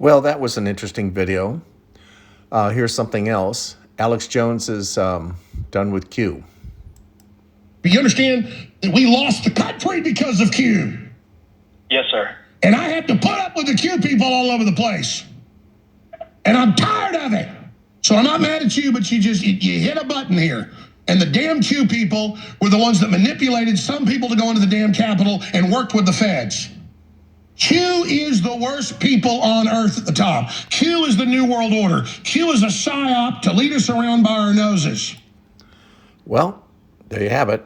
Well, that was an interesting video. Here's something else. Alex Jones is done with Q. But you understand that we lost the country because of Q. Yes, sir. And I have to put up with the Q people all over the place. And I'm tired of it. So I'm not mad at you, but you hit a button here. And the damn Q people were the ones that manipulated some people to go into the damn Capitol and worked with the feds. Q is the worst people on earth at the top. Q is the New World Order. Q is a psyop to lead us around by our noses. Well, there you have it.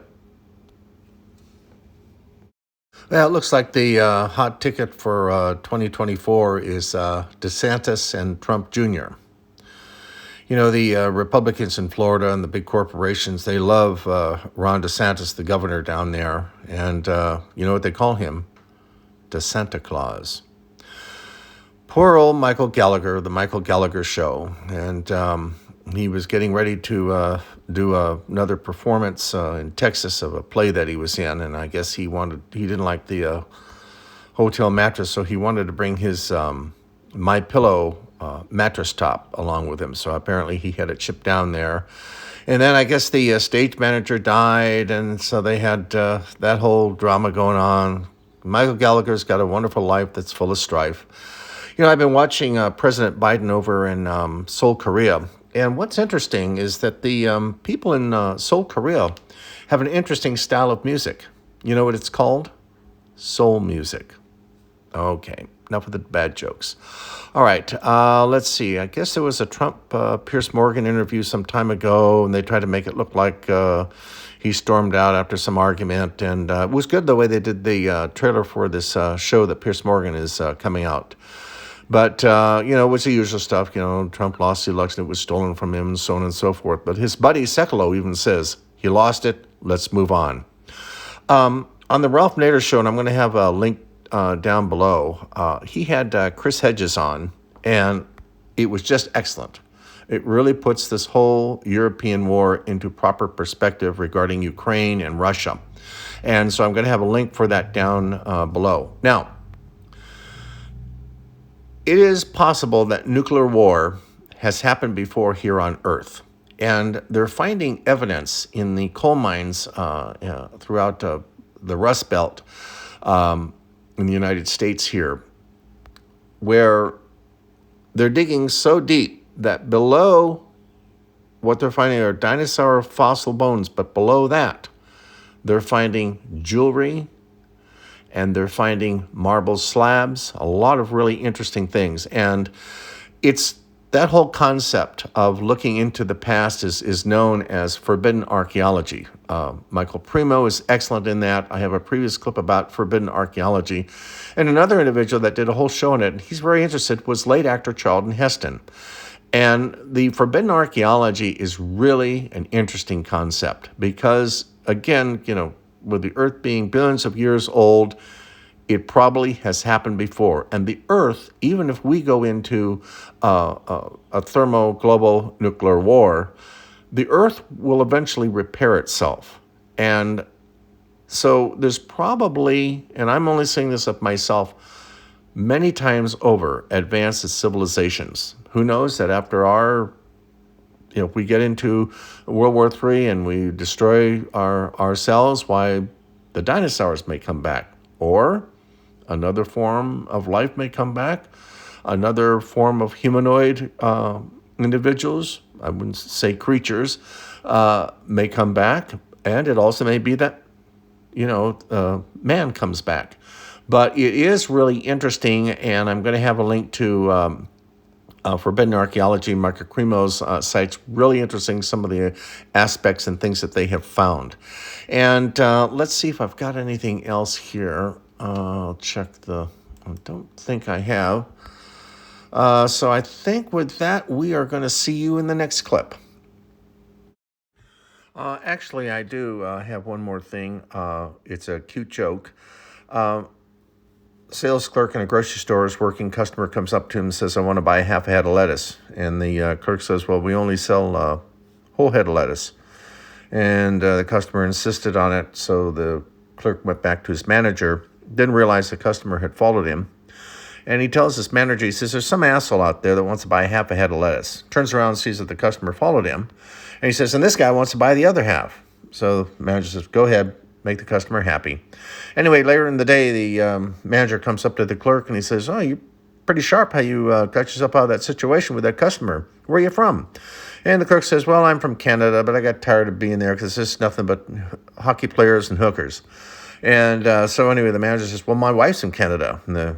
Well, it looks like the hot ticket for 2024 is DeSantis and Trump Jr. You know, the Republicans in Florida and the big corporations, they love Ron DeSantis, the governor down there. And you know what they call him? DeSanta Claus. Poor old Michael Gallagher, the Michael Gallagher Show. And he was getting ready to do another performance in Texas of a play that he was in. And I guess he didn't like the hotel mattress, so he wanted to bring his My Pillow mattress top along with him. So apparently he had it shipped down there. And then I guess the stage manager died, and so they had that whole drama going on. Michael Gallagher's got a wonderful life that's full of strife. You know, I've been watching President Biden over in Seoul, Korea. And what's interesting is that the people in Seoul, Korea have an interesting style of music. You know what it's called? Soul music. Okay, enough of the bad jokes. All right, let's see. I guess there was a Trump-Piers Morgan interview some time ago, and they tried to make it look like he stormed out after some argument. And it was good the way they did the trailer for this show that Piers Morgan is coming out. But, you know, it's the usual stuff. You know, Trump lost the election. It was stolen from him and so on and so forth. But his buddy Sekulow even says, he lost it. Let's move on. On the Ralph Nader Show, and I'm going to have a link down below, he had Chris Hedges on, and it was just excellent. It really puts this whole European war into proper perspective regarding Ukraine and Russia. And so I'm going to have a link for that down below. Now, it is possible that nuclear war has happened before here on Earth. And they're finding evidence in the coal mines throughout the Rust Belt in the United States here, where they're digging so deep that below what they're finding are dinosaur fossil bones, but below that, they're finding jewelry, and they're finding marble slabs, a lot of really interesting things. And it's that whole concept of looking into the past is known as forbidden archaeology. Michael Primo is excellent in that. I have a previous clip about forbidden archaeology. And another individual that did a whole show on it, and he's very interested, was late actor Charlton Heston. And the forbidden archaeology is really an interesting concept because, again, you know, with the Earth being billions of years old, it probably has happened before. And the Earth, even if we go into a thermo-global nuclear war, the Earth will eventually repair itself. And so there's probably, and I'm only saying this of myself, many times over, advanced civilizations. Who knows that after if we get into World War III and we destroy ourselves, why the dinosaurs may come back, or another form of life may come back, another form of humanoid individuals, I wouldn't say creatures, may come back, and it also may be that, man comes back. But it is really interesting, and I'm going to have a link to Forbidden Archaeology, Michael Primo's site's really interesting, some of the aspects and things that they have found. And let's see if I've got anything else here. I'll check I don't think I have. So I think with that, we are going to see you in the next clip. Actually, I do have one more thing. It's a cute joke. Sales clerk in a grocery store is working. Customer comes up to him and says, I want to buy half a head of lettuce. And the clerk says, well, we only sell a whole head of lettuce. And the customer insisted on it. So the clerk went back to his manager, didn't realize the customer had followed him. And he tells this manager, he says, there's some asshole out there that wants to buy half a head of lettuce. Turns around and sees that the customer followed him. And he says, and this guy wants to buy the other half. So the manager says, go ahead, make the customer happy. Anyway, later in the day, the manager comes up to the clerk and he says, oh, you're pretty sharp how you got yourself out of that situation with that customer. Where are you from? And the clerk says, well, I'm from Canada, but I got tired of being there because it's just nothing but hockey players and hookers. And so anyway, the manager says, well, my wife's from Canada. And the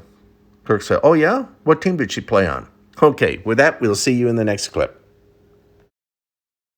clerk said, oh, yeah? What team did she play on? Okay, with that, we'll see you in the next clip.